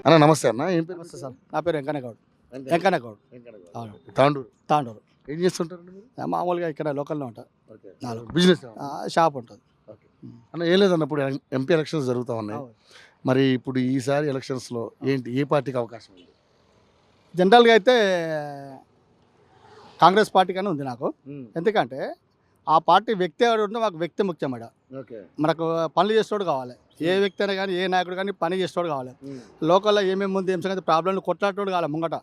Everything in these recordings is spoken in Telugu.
అన్న నమస్తే అన్న, ఏం పేరు? నమస్తే సార్, నా పేరు వెంకన్నగౌడ్. వెంకన్నగౌడ్ అవును, తాండూరు. తాండూరు. ఏం చేస్తుంటారండి మీరు? మామూలుగా ఇక్కడ లోకల్లో ఉంటా. బిజినెస్ షాప్ ఉంటుంది. అన్న ఏం లేదన్న, ఇప్పుడు ఎంపీ ఎలక్షన్స్ జరుగుతూ ఉన్నాయి. మరి ఇప్పుడు ఈసారి ఎలక్షన్స్లో ఏంటి, ఏ పార్టీకి అవకాశం ఉంది? జనరల్గా అయితే కాంగ్రెస్ పార్టీగానే ఉంది నాకు. ఎందుకంటే ఆ పార్టీ వ్యక్తి ఎవరు ఉంటే మాకు వ్యక్తి ముఖ్యం మేడం. మనకు పనులు చేసేవాడు కావాలి. ఏ వ్యక్తి అయినా కానీ, ఏ నాయకుడు కానీ పని చేసేవాడు కావాలి. లోకల్లో ఏమేమి ఉంది, ఏం సంగతి ప్రాబ్లంలు కొట్లాడేవాడు కావాలి ముంగట.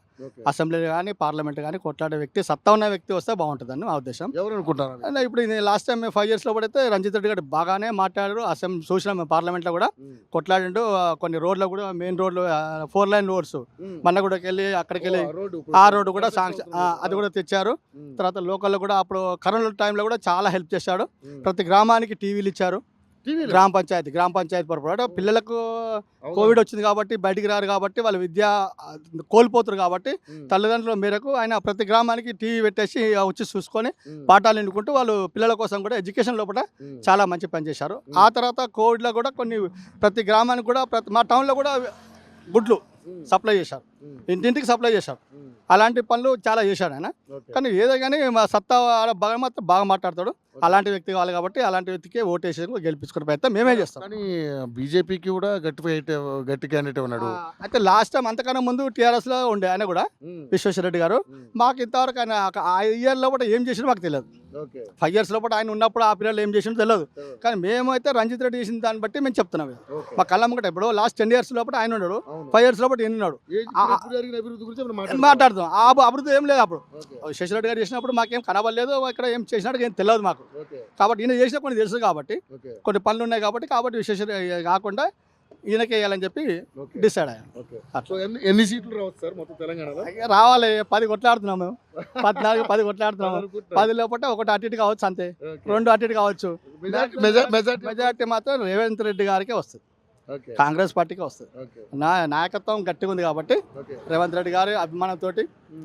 అసెంబ్లీ కానీ పార్లమెంట్ కానీ కొట్లాడే వ్యక్తి, సత్తా ఉన్న వ్యక్తి వస్తే బాగుంటుందని మా ఉద్దేశం. ఎవరు అనుకుంటారు? ఇప్పుడు లాస్ట్ టైం 5 yearsలో పడితే రంజిత్ రెడ్డి గారు బాగానే మాట్లాడారు. అసెంబ్లీ చూసిన పార్లమెంట్లో కూడా కొట్లాడిండు. కొన్ని రోడ్లు కూడా, మెయిన్ రోడ్లు 4 lane రోడ్స్ మన్నగూడకి వెళ్ళి అక్కడికి వెళ్ళి ఆ రోడ్డు కూడా శాంక్షన్, అది కూడా తెచ్చారు. తర్వాత లోకల్లో కూడా అప్పుడు కరోనా టైంలో కూడా చాలా హెల్ప్ చేశాడు. ప్రతి గ్రామానికి టీవీలు ఇచ్చారు. గ్రామ పంచాయతీ పొరపాటు పిల్లలకు కోవిడ్ వచ్చింది కాబట్టి బయటికి రారు కాబట్టి వాళ్ళు విద్య కోల్పోతారు కాబట్టి తల్లిదండ్రుల మేరకు ఆయన ప్రతి గ్రామానికి టీవీ పెట్టేసి వచ్చి చూసుకొని పాఠాలు ఎన్నుకుంటూ వాళ్ళు పిల్లల కోసం కూడా ఎడ్యుకేషన్ లోపల చాలా మంచి పని చేశారు. ఆ తర్వాత కోవిడ్లో కూడా కొన్ని ప్రతి గ్రామానికి కూడా మా టౌన్లో కూడా గుడ్లు సప్లై చేశారు, ఇంటింటికి సప్లై చేశారు. అలాంటి పనులు చాలా చేశాడు ఆయన. కానీ ఏదో కానీ మా సత్తా బాగా మాత్రం బాగా మాట్లాడతాడు. అలాంటి వ్యక్తి కావాలి కాబట్టి అలాంటి వ్యక్తికి ఓటేసి గెలిపించుకునే ప్రయత్నం మేమే చేస్తాం. కానీ బీజేపీకి కూడా గట్టి క్యాండిడేట్ ఉన్నాడు. అయితే లాస్ట్ టైం అంతకన్నా ముందు టీఆర్ఎస్లో ఉండే ఆయన కూడా విశ్వేశ్వరరెడ్డి గారు. మాకు ఇంతవరకు ఆయన ఆ ఇయర్ లోపల ఏం చేసినా మాకు తెలియదు. 5 years లోపల ఆయన ఉన్నప్పుడు ఆ పీరియడ్లో ఏం చేసినా తెలియదు. కానీ మేమైతే రంజిత్ రెడ్డి చేసిన దాన్ని బట్టి మేము చెప్తున్నాం. మా కళ్ళ ముంగట ఇప్పుడు లాస్ట్ 10 years లోపల ఆయన ఉన్నాడు, 5 years లోపల ఈయన ఉన్నాడు. మాట్లాడుతాం ఆ అభివృద్ధి ఏం లేదు. అప్పుడు శశిరెడ్డి గారు చేసినప్పుడు మాకేం కనబడలేదు, ఇక్కడ ఏం చేసినట్టు ఏం తెలియదు మాకు. కాబట్టి ఈయన చేసిన కొన్ని తెలుసు కాబట్టి, కొన్ని పనులు ఉన్నాయి కాబట్టి విశేష కాకుండా ఈయనకి వేయాలని చెప్పి డిసైడ్ అయ్యాం. ఎన్ని సీట్లు రావచ్చు సార్ మొత్తం తెలంగాణలో? రావాలి, 10 కొట్లాడుతున్నాం మేము. 14, 10 కొట్లాడుతున్నాము. 10 లోపల ఒకటి అటు ఇటు కావచ్చు, అంతే 2 అటు ఇటు కావచ్చు. మెజార్టీ మాత్రం రేవంత్ రెడ్డి గారికే వస్తుంది, కాంగ్రెస్ పార్టీకి వస్తుంది. నాయకత్వం గట్టిగా ఉంది కాబట్టి రేవంత్ రెడ్డి గారి అభిమానంతో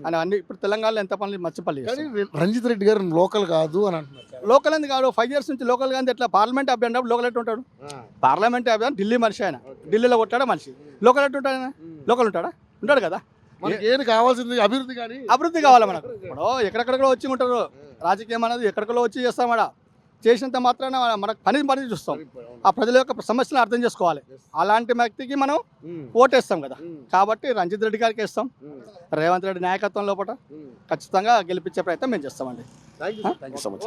అని అన్ని ఇప్పుడు తెలంగాణలో ఎంత పనులు మంచి పనులు. రంజిత్ రెడ్డి గారు లోకల్ కాదు అని అంటున్నారు. లోకల్ ఎందుకు కాదు? 5 years నుంచి లోకల్ కానీ ఎట్లా పార్లమెంట్ అభ్యర్థి లోకల్ ఎట్టు ఉంటాడు? పార్లమెంట్ అభ్యర్థి ఢిల్లీ మనిషి, ఆయన ఢిల్లీలో కొట్టాడా మనిషి. లోకల్ ఎట్టు ఉంటాడు? ఆయన లోకల్ ఉంటాడు కదా. ఏది కావాల్సింది? అభివృద్ధి. కానీ అభివృద్ధి కావాలి మనకు. ఇప్పుడు ఎక్కడెక్కడికో వచ్చి ఉంటారు, రాజకీయం అనేది ఎక్కడికో వచ్చి చేస్తామడ. చేసినంత మాత్రాన మనకు పని చూస్తాం. ఆ ప్రజల యొక్క సమస్యలను అర్థం చేసుకోవాలి. అలాంటి వ్యక్తికి మనం ఓటేస్తాం కదా. కాబట్టి రంజిత్ రెడ్డి గారికి ఇస్తాం. రేవంత్ రెడ్డి నాయకత్వం లోపల ఖచ్చితంగా గెలిపించే ప్రయత్నం మేము చేస్తామండి. Thank you so much.